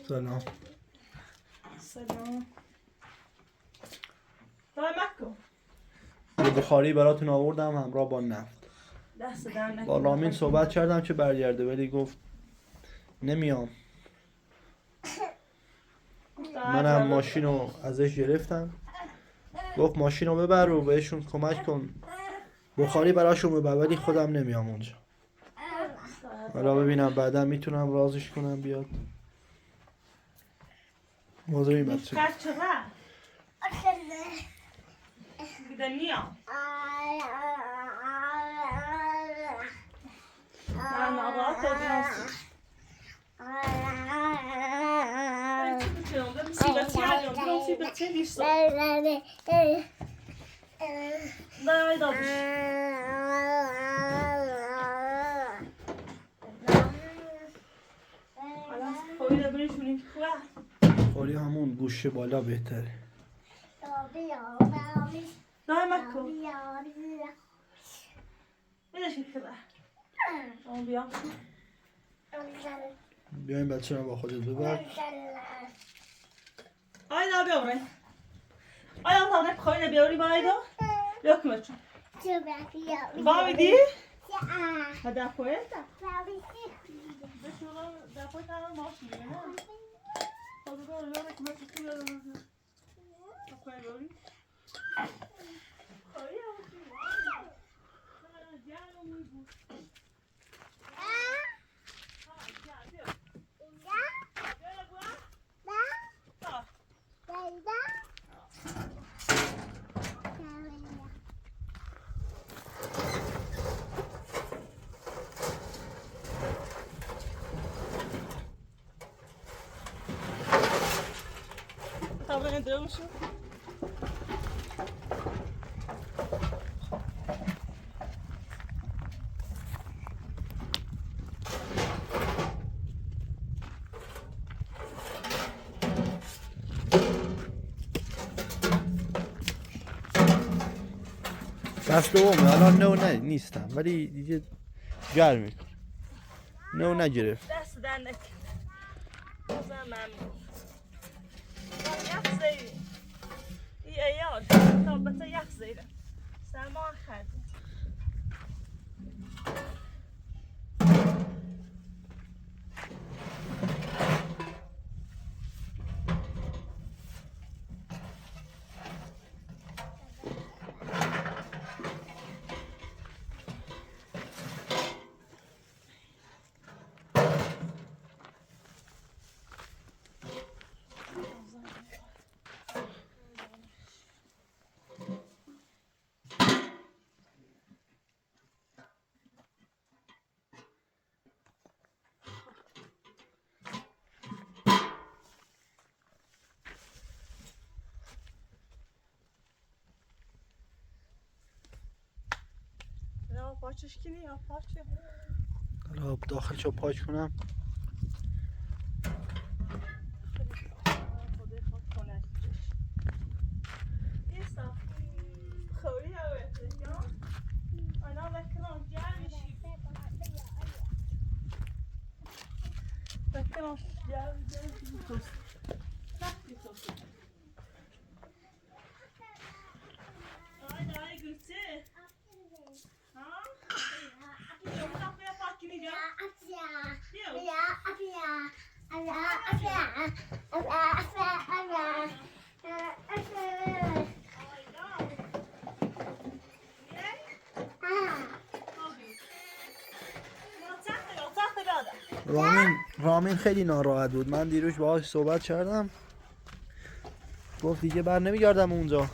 سلام. سلام. دای مکن. یه بخاری براتون آوردم همراه با نفت. دست در نکن. با رامین صحبت کردم که برگرده ولی گفت نمیام. منم ماشین رو ازش گرفتم. گفت ماشین رو ببر و بهشون کمک کن. بخاری براشون ببر ولی خودم نمیام اونجا. حالا ببینم بعدا میتونم رازش کنم بیاد. موضوعی بچه. Kaç çıra? Bir de niye? Ben rahat ediyorsun. Ben çıkıyorum da musibet geliyor. Bir musibet geliyorsa. Dayan da düş. Koyla bir şunun kuah. بخاری همون گوشه بالا بهتره. Dayan bakko. Bir de şimdi be. Onu bir yap. بیاین بچه رو با خودت ببر. Ayda bir oraya. Ayağımdan hep koyuna bir oraya bayda. Yok mu çocuk? Babidi? Hadi koyun da. Şuradan depo tane maaşım ne? Hadi böyle böyle kime çıkıyor? Koyun böyle. Tabii ne diyormuşum? دست دومه الان نو نیستم ولی دیگه گرم میکنه. نو نگرفت. Ders dernek. O zaman yak zeyri. İyi ya. Tabbata yak zeyri. Selma khadi. Ya paçış kini ya paçı. حالا داخلشو پاک کنم. رامین خیلی ناراحت بود. من دیروز باهاش صحبت کردم. گفت دیگه بر نمیگردم اونجا.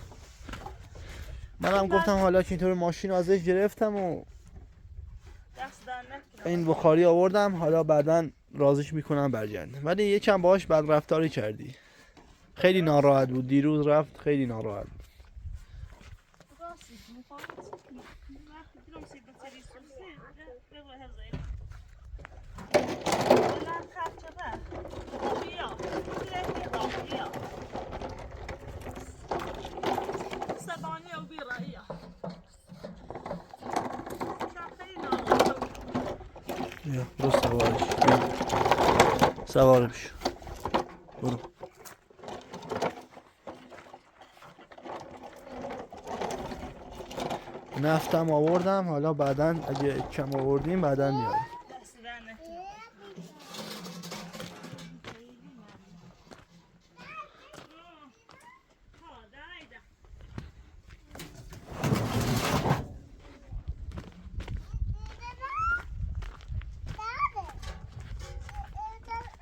منم گفتم حالا که اینطور ماشین رو ازش گرفتم و این بخاری آوردم حالا بعداً رازش میکنم برگرده. ولی یکم باهاش بد رفتاری کردی. خیلی ناراحت بود. دیروز رفت خیلی ناراحت بود. برو سوارش. سوارش. برو. نفتم آوردم، حالا بعدا اگه کم آوردیم بعدا میارم. دست در نکنه.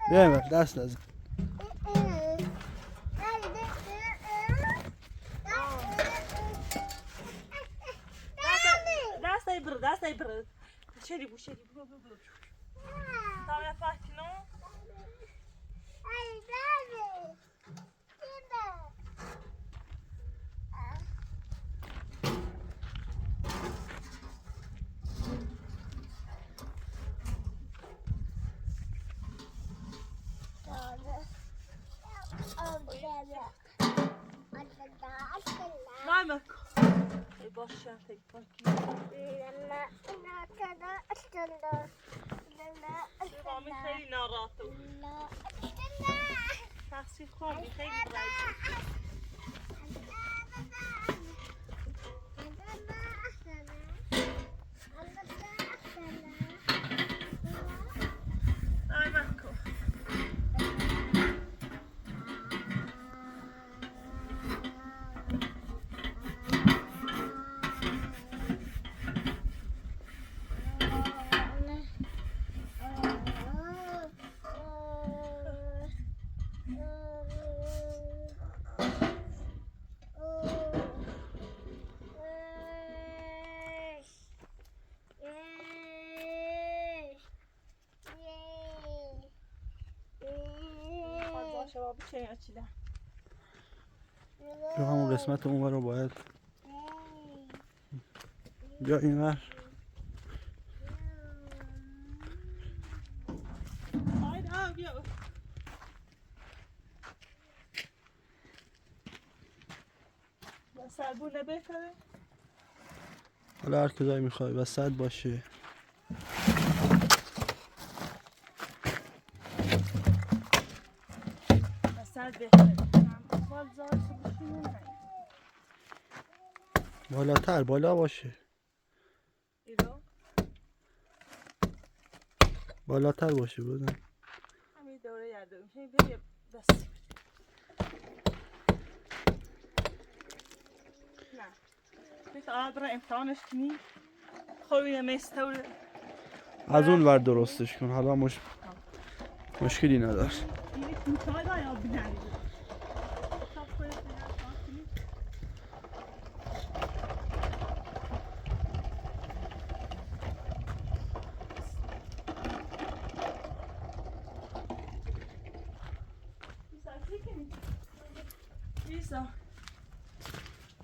بیایم دست نزن. دست بر. شری بو برو. تا فاطمه. نعم باشه مامی خیلی ناراحته تقصیر خواهی خیلی برایده جو همون قسمت اون رو باید بیا این ور. سربونه بهتره حالا هر کجایی میخوای وسط باشه. وسط بهتره بالاتر بالا باشه. بالاتر باشه بودن همین دوره یاد میشه بیا بس نه بیت آدرا امتحانش کنی خوبی مستور از اون ور درستش کن. حالا مشکلی نداره. این کوتاه یا بلند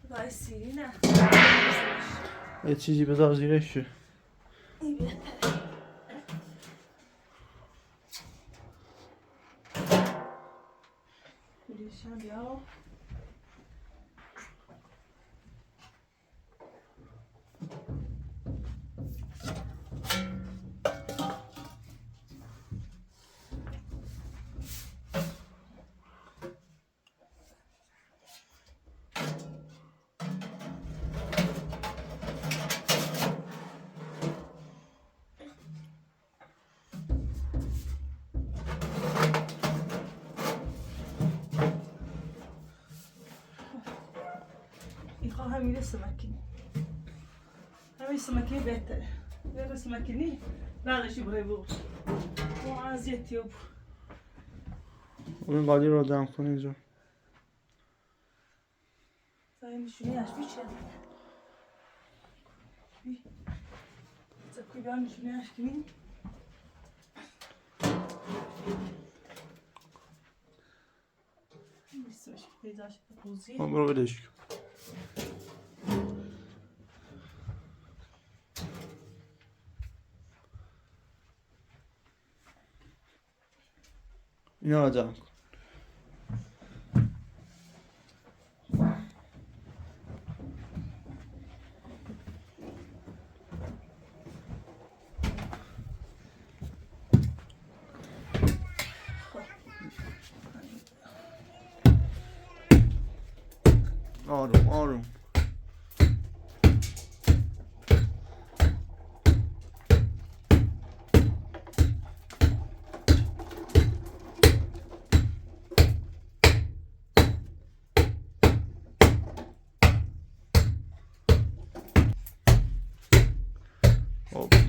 خدای سیری نه یه چیزی بذار زیرش شه. این بهتره بلیشم بیا همین سمکنی همین سمکنی بهتره بره سمکنی بعدشی برای بود و عذیتی بود اون قالی رو دم کن اینجا. سعی نشونی اش بیچه بی زکوی بیان نشونی اش کنی بیستمش که پیداش بوزی برو بدش کن. اینا رو جمع کن.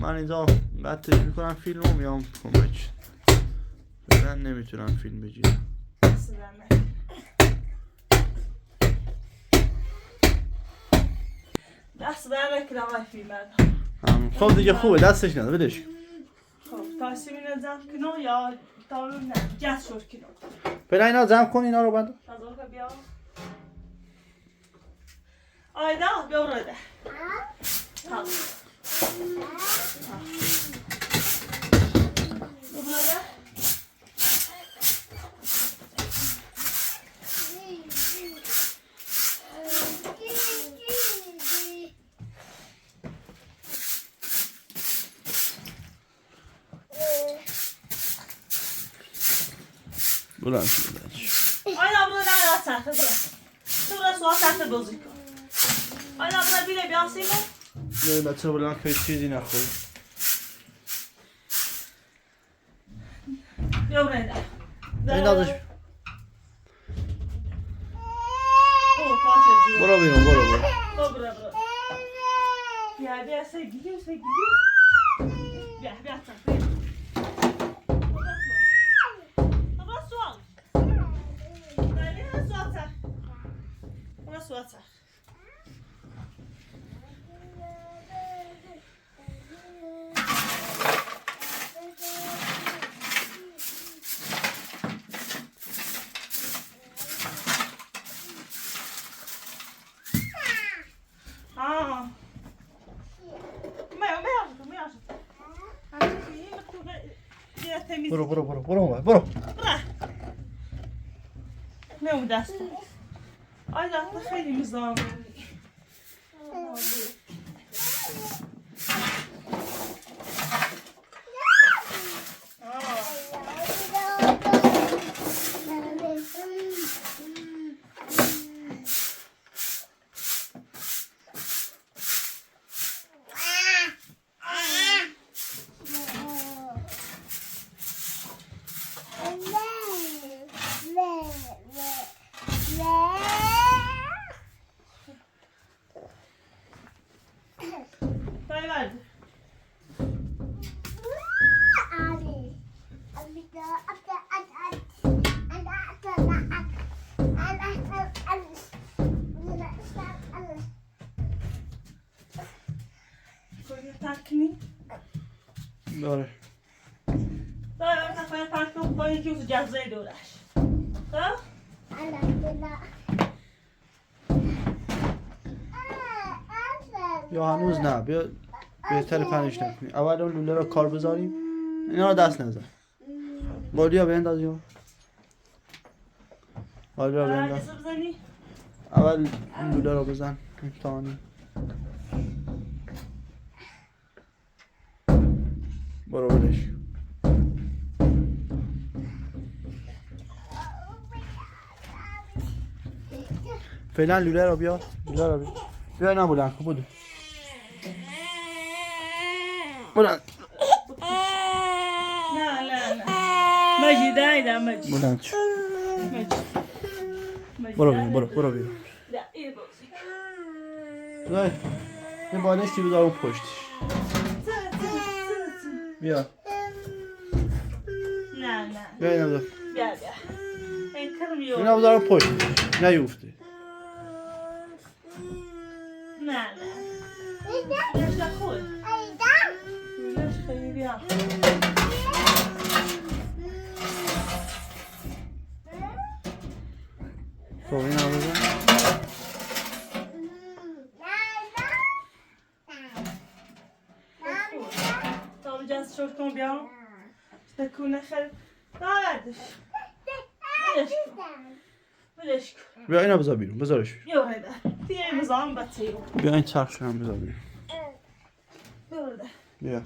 من اینجا قطعش میکنم فیلمو میام کمک. فعلا نمیتونم فیلم بگیرم. دست در نکنم آقای فیلم خب دیگه خوبه دستش نده بدش. خب تاسیم اینو زم کنو یا تاون نه جست شور کنو. فعلا اینا جمع کن اینا رو بعد. از اون که بیا. آیدا بیا برده. ها. برده. بلند شو بلند شو. آیدا برده نه سخته برده. تو برده سوال سخته بازی کن. آیدا برده بیره بیا سیمو. نه بچه بلند که چیزی نخوری. بیا برده. این دادش. برو بیرون برو. برو. بیا سگی. بیا سگی. Swatter. برو. نه دستم. آیدا خیلی میزام. داره. داره تفاهم پرتون با یکی از جزای دورش. خب؟ یا هنوز نه بیا بهتر پنج نکنی. اول اون لوله رو کار بذاریم. اینا رو دست نزن. بادیا بنداز یا. بادیا بنداز. اول این لوله رو بزن. امتحانی. برو برش. فعلا لوله رو بیار. بیا اینا بلند کن بودو. بلند. نه. مجید دایدم مجید. بلند شو. برو بیرون. نه. این بالش کی بذار اون پشتش. بیا. نه. بیا اینا بذار. بیا. این کرمیو. اینا بذار اون پشتش. نیفته. نه. نشته خوب. نشته بیا. خب اینا بزن. تا جست شد کن بیا. تکونه خیلی. داردش. بلش کن. بیا اینا بذار بیرون. بذارش. بیا رده. دیگه مزام بچه. بیا این چرخش هم بذار بیرون. بیا.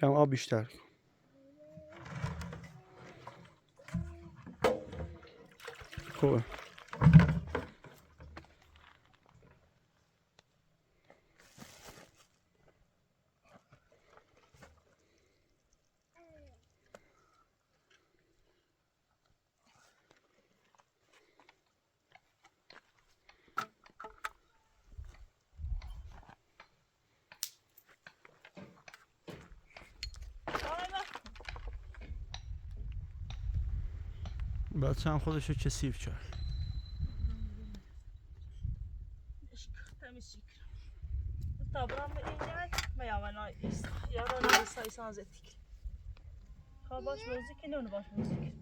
کم آب بیشتر کن. خوبه. بچه هم خودشو کثیف کرد. تمیز شکر. تابرام به اینجا میامن آیست. یارو نایست آیسان زدیک. خواه باش موزیک نه باش موزیک.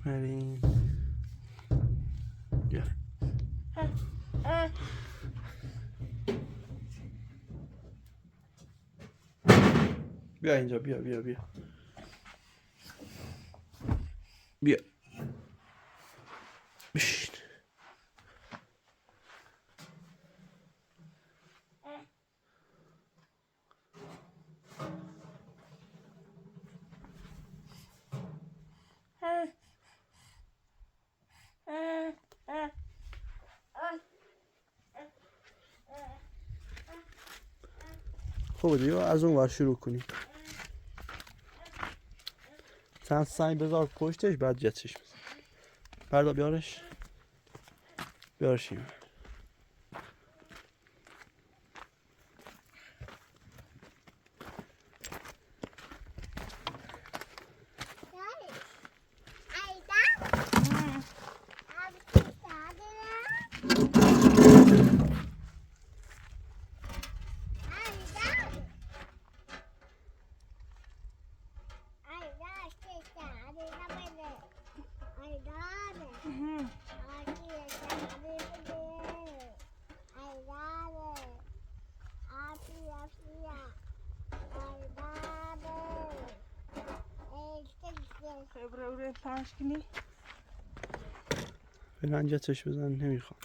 بریم. بیا. بیا اینجا بیا بیا بیا. بیا. بشین. خوبه دیگه از اون ور شروع کنیم. چند سنگ بذار پشتش بعد جتش بزن. فردا بیارش. بیارش این. خبره پنج کنی فعلا جتش بزن نمیخوام.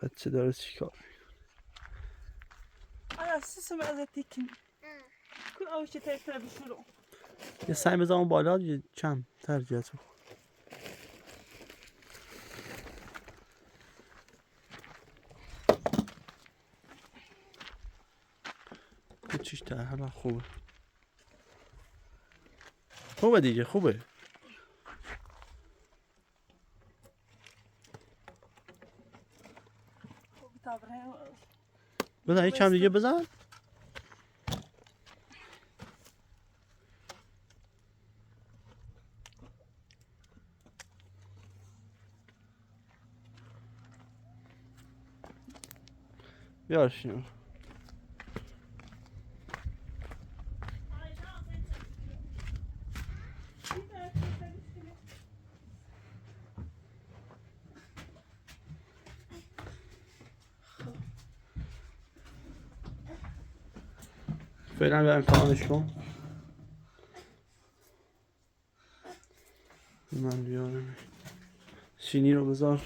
بچه داره چیکار آیا سیسم از تیکن کل آوشی تکتر بشورو یه سنگ بزن اون بالا یه کم تر جت بکن. چیش تر حالا خوبه. خوبه دیگه خوبه. بزن یه کم دیگه بزن. بیارش اینو. فعلا به امتحانش کن. من بیارم سینی رو بذار.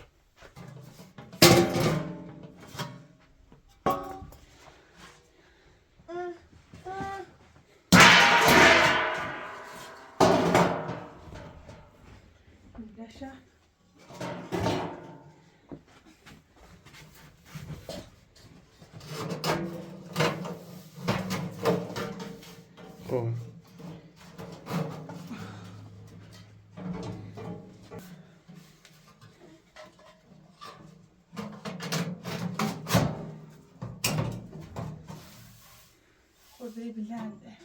بی بلنده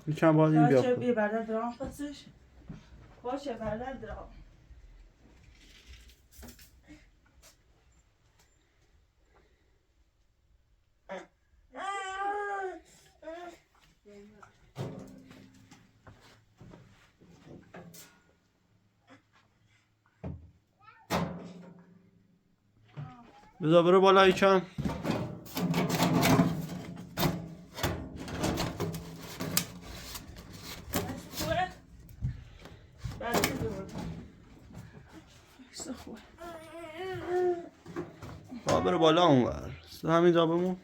یکم باید این باشه بیا بی برده درام پسش باشه برده درام بذار برو بالا یکم خوبه؟ برده درام خوبه برو بالا اونور همینجا بمون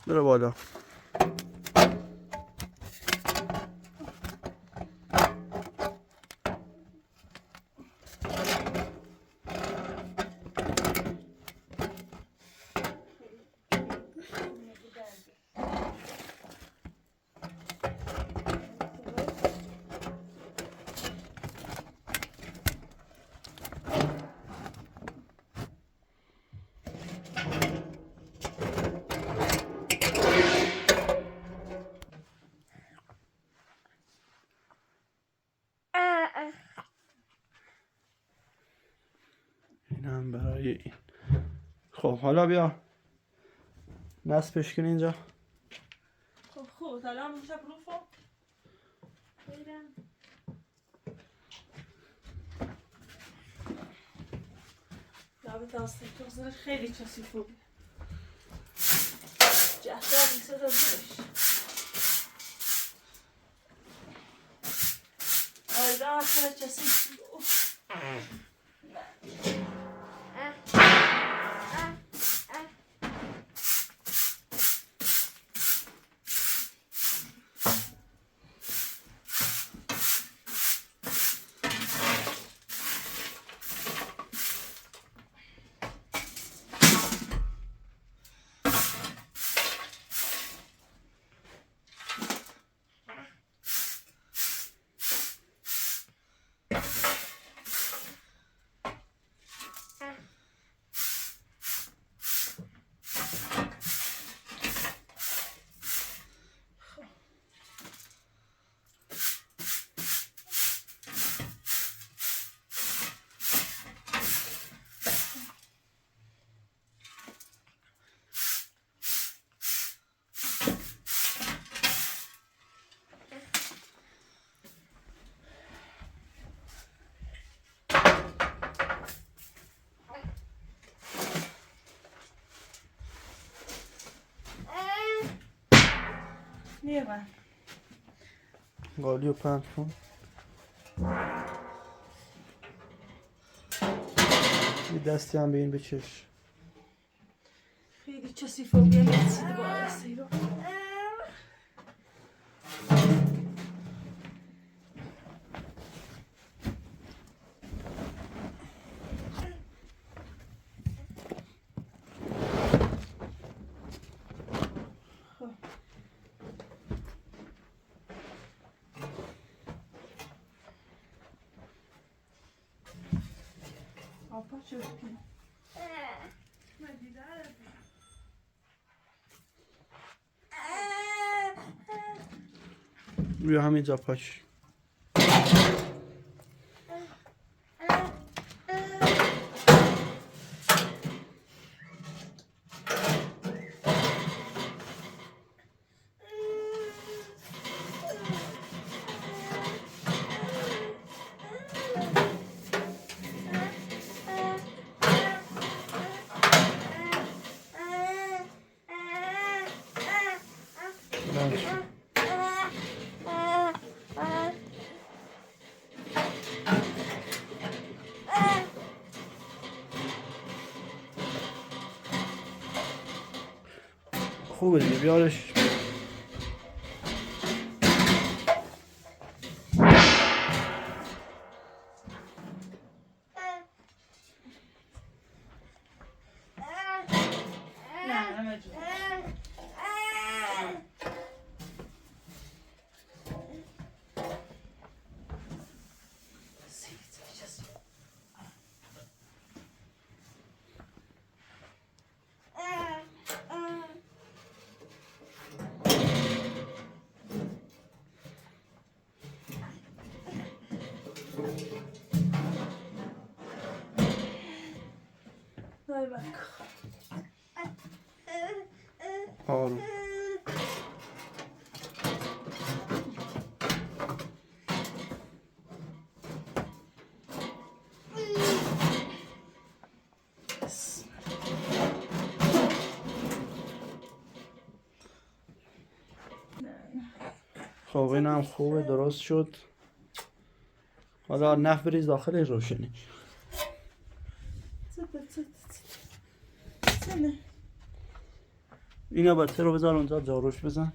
برو بالا اینم برای این خب حالا بیا نصبش کن اینجا خوب سلام میشه پروفو بیرم لابد داستی تو زیر خیلی چسی خوبی جهتا بیسه رو برش آیده آخر چسی نیه من قالی و پند کن یه دستی هم به این بچش خیلی چسی فوقیه میرسیده با عرصه رو آپا چه بکنم من دیدارم بیا همینجا پاش خوبه دیگه بیارش خدای بک. آروم. خب این هم خوبه درست شد. حالا نف بریز داخل روشنی. اینا بچه رو بذار اونجا جاروش بزن.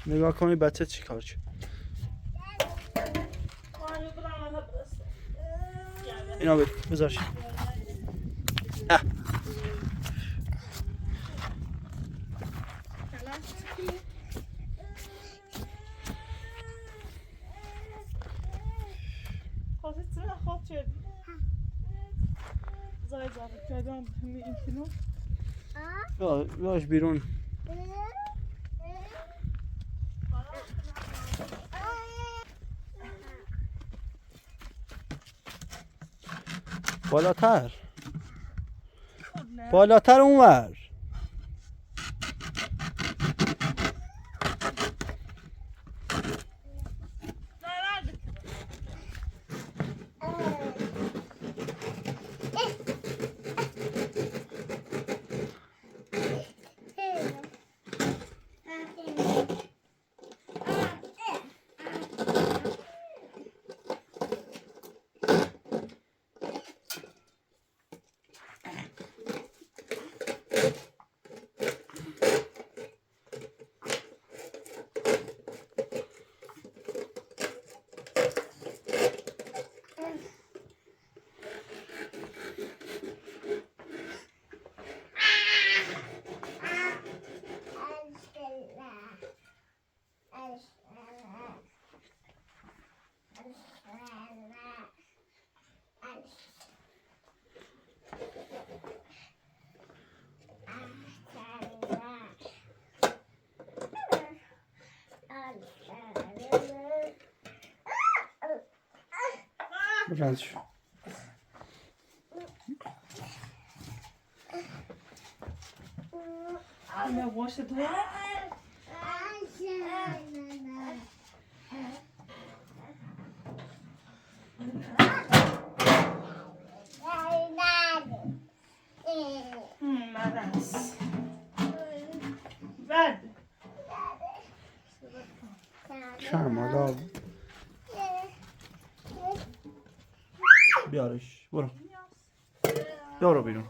نگاه کنی بچه چی کار چه. اینا بذارش. باش بیرون. بالاتر. بالاتر اونور. رد شو. Now wash it down. Maras. Vad? شرم حالا بیارش. برو. برو بیرون.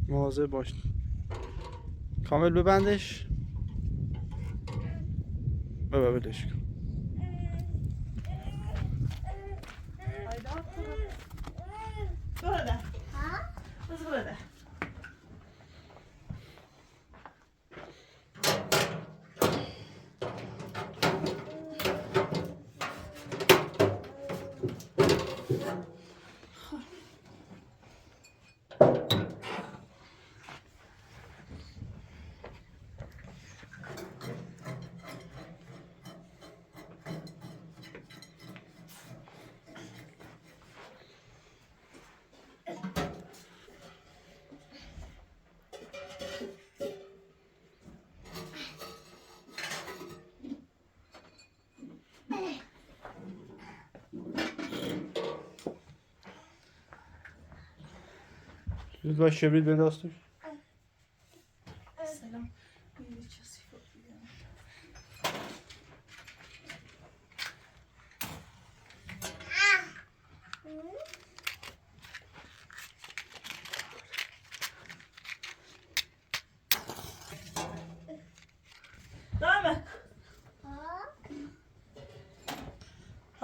مواظب باش. کامل ببندش. ببندش کن. Burada. Kız burada. باش شبرید بنداز توش. Selam. Bir çası yok.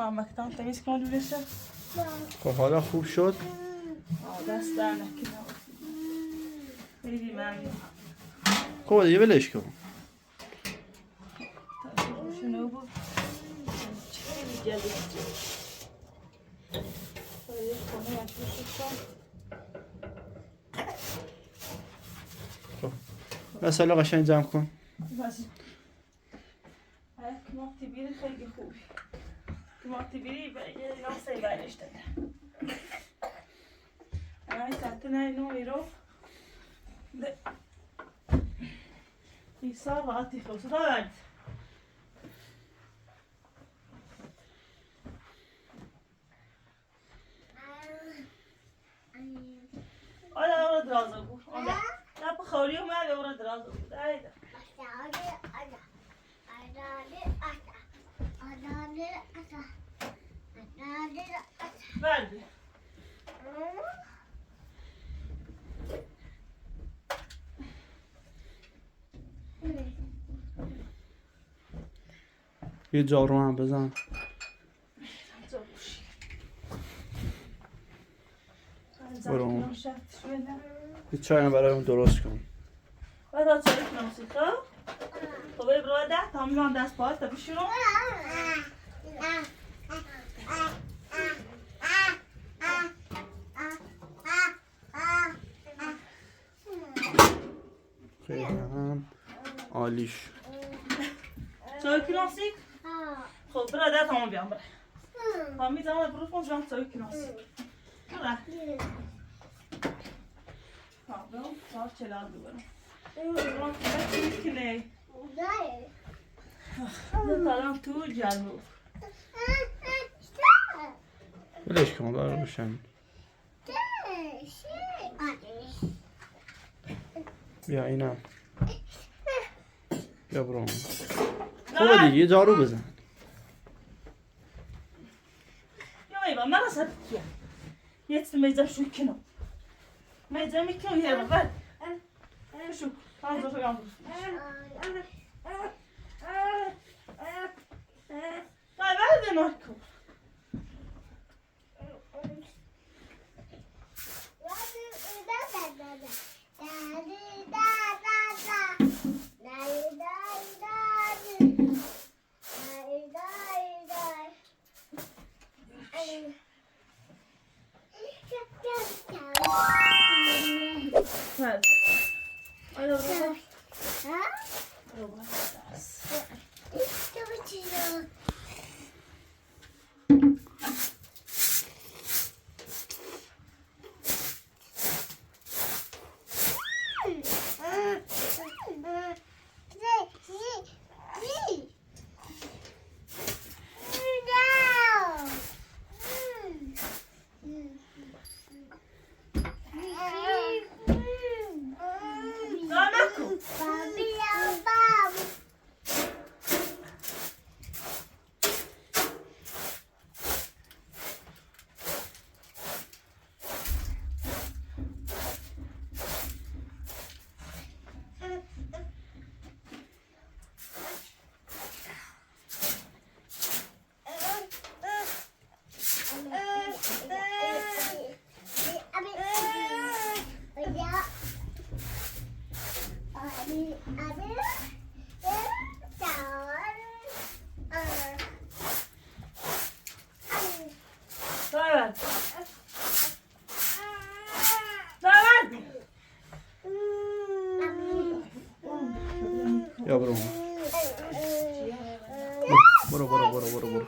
خامکتان تمیز کن جورشه. خب حالا خوب شد. دست در نکنم. خیلی ممنون. خب دیگه ولش کن. شنو بود؟ خیلی جلدی. باید کنه یک دوشتان. مثلا قشنگ جمع کن. بس. کماتی بیری خیلی خوبی. کماتی بیری یه ناسه برش داده. این ساعتن اینو رو. ایسا راحتی خوصه دارد. آیا اورا درازه بود. آیا. نه بخوری اومد اورا درازه بود. ایده. بله. یه جارو هم بزن. برو. یه چای هم برای اون درست کن. باید چای کنم سیخه. خب برای ده تا میان دست پاید تا بشورو. خیلی هم عالیش. چای کنم سیخ؟ خب برای ده تا بیام برای. خب میزنم برو کن جان چای کنم سیخ. برای. خب برو چهار چلال ببرم. برو چی کنه؟ دارم تو جلو. ولش کن برای روشن. بیا اینم. بیا برو. خوبه دیگه یه جارو بزن. یا ایوان من اصلا کیا. یه چیز میزم شو کنم. میزم میکنم یه بار. شو. پنج تا گام. Dai, vedi Marco. یا برو. برو برو برو برو برو.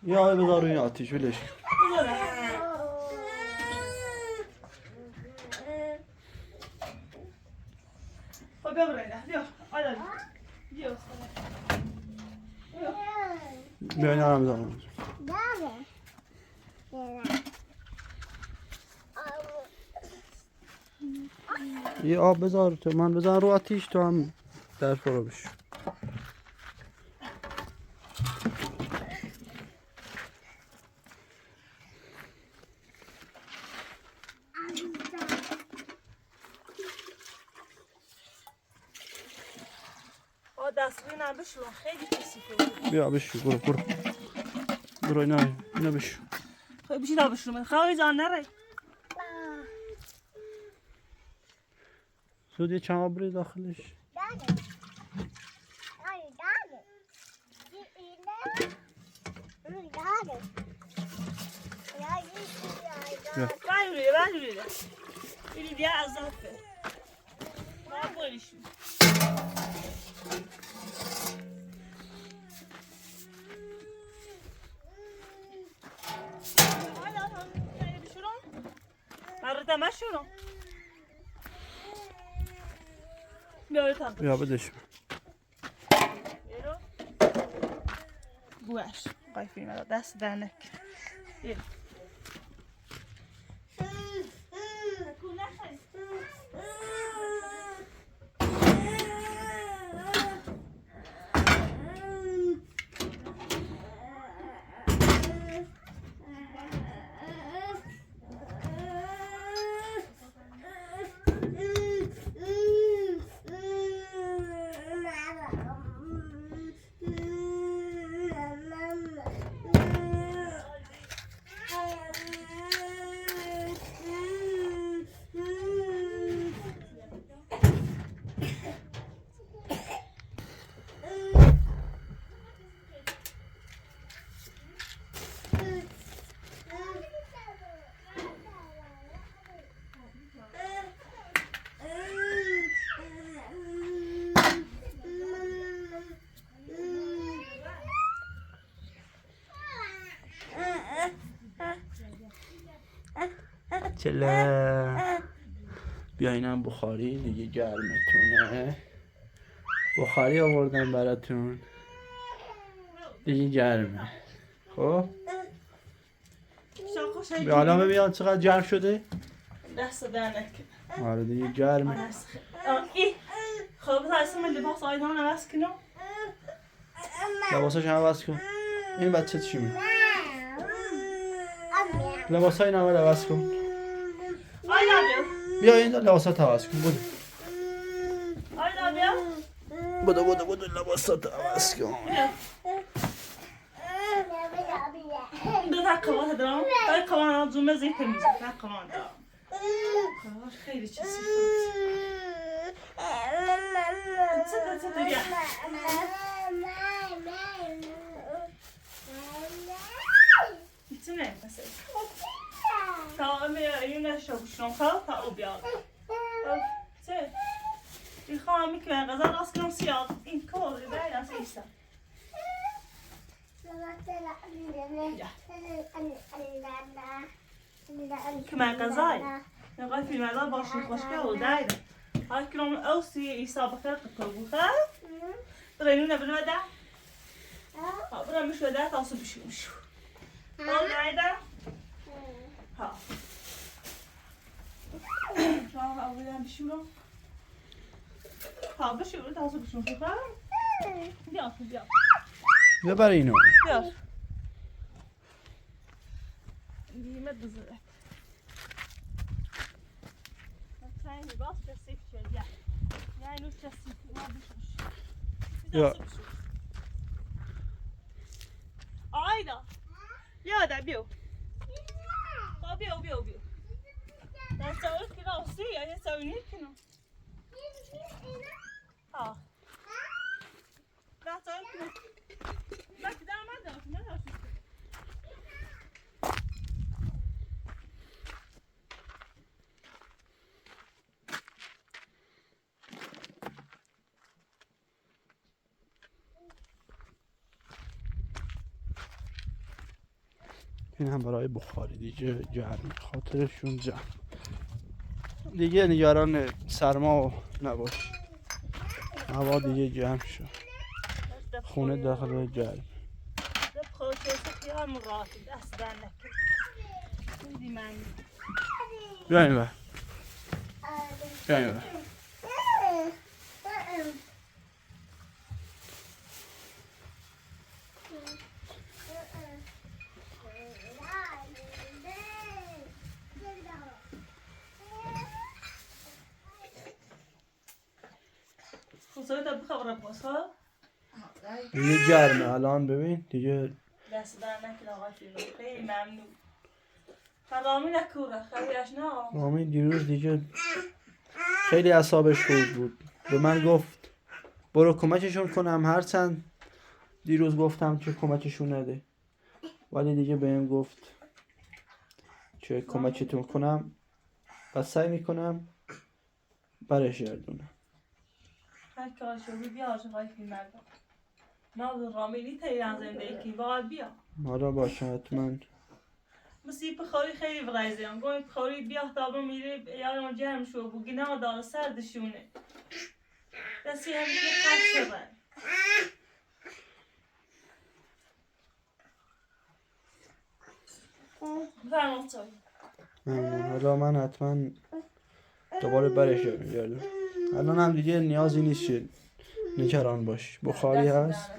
یا بذار روی آتیش ولش کن. بیا اینا رو بزنم. یه آب بذار تو، من بزن رو آتیش، تو هم در فرو بشو. دستگیری نبشون خیلی کسیفه. بیا بشو، برو اینا بشو. خیلی بیشی نبشون خواهی جان نره. زود یه چند آب ریز داخلش. بله. اینی دیگه عذابه. ما بریشیم. مشورم بیا بدش بوش قای فیلم را دست در نک چله بیا اینم بخاری دیگه گرمتونه. بخاری آوردم براتون دیگه گرمه. خب بیا حالا ببین چقدر گرم شده. دست درنک آره دیگه گرمه. خب بذار من لباس آیدان عوض کنم. لباساش عوض کن. این بچه چی میگه؟ لباسای اینو عوض کن. بیا این لباسات عوض کن. بودو لباسات عوض کن. دو تا قوانه دارم. تا قوانه زومه زیت میزه. تا قوانه دارم. خیلی چیزی چه بیا. میتونه مثلا. تا این نشو شلون خواهد تا او بیاد. چه؟ این خواهم میکنم غذا راست کنم سیاه. این کاری باید از ایسا. كمان غزاي نغاي في المعدان باش نخشكه ودايرة هاي كلهم أوصي إصابة خلقك وخا ترينونا بالودع برا مش ودع تعصب بشو هاي دايرة ها شو أولا بشو ها بشو تعصب بشو خا بيا بیا برای اینو. بيا مد بزرگ تاینی باز کسی شد یا اینو کسی ما بشوش یا آیدا بیا دا بیو بیو دست اول که راسی یا سوینی کنم ها دست اول کنم بس دارم من این هم برای بخاری دیگه گرم خاطرشون جمع دیگه نگران سرما نباش. هوا دیگه گرم شد. خونه داخل گرم. خیال راحتی دست در نکن. دیدی من بیا این بر بیا این بر خصوصی تا بخبره باز ها دیگه گرمه الان ببین دیگه دست در نکن آقای فیلم خیلی ممنون فرامی نکوره خیلی اشنا رامین دیروز دیگه خیلی اعصابش خورد بود به من گفت برو کمکشون کنم هرچند دیروز گفتم که کمکشون نده ولی دیگه بهم گفت که کمکتون کنم و سعی میکنم برش گردونم هر کار شدی بیا آقای فیلم مردم ما رامینی تیران زندگی کی باید بیا حالا باشه حتما مسی بخوری خیلی برایزه هم گوی بخوری بیا تابو میره یارم جرم شو بگی نه داره سردشونه دستی هم دیگه قد شده فرمات سایی ممنون. حالا من حتما دوباره برش گردونم الان هم دیگه نیازی نیست که نگران باش بخاری هست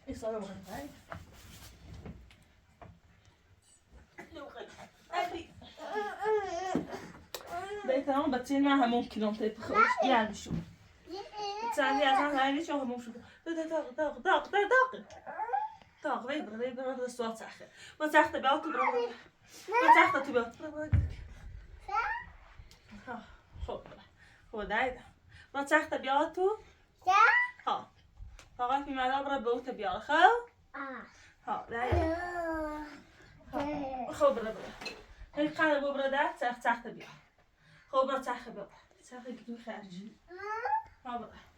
ایسا رو بخوری بهتران بچه من همون کیلومتر بخورش گرم شد سندی اصلا هایی چون همون شد داغ وی برای سوات سخته با سخته بیا تو برای با سخته تو بیا خب دایده با سخته بیا تو ها آقای پیمالا برای به او بیا خب ها دایده خب برای هی قنه با برای ده سخته بیا خب برای سخته بیا سخته که تو خرج ها برای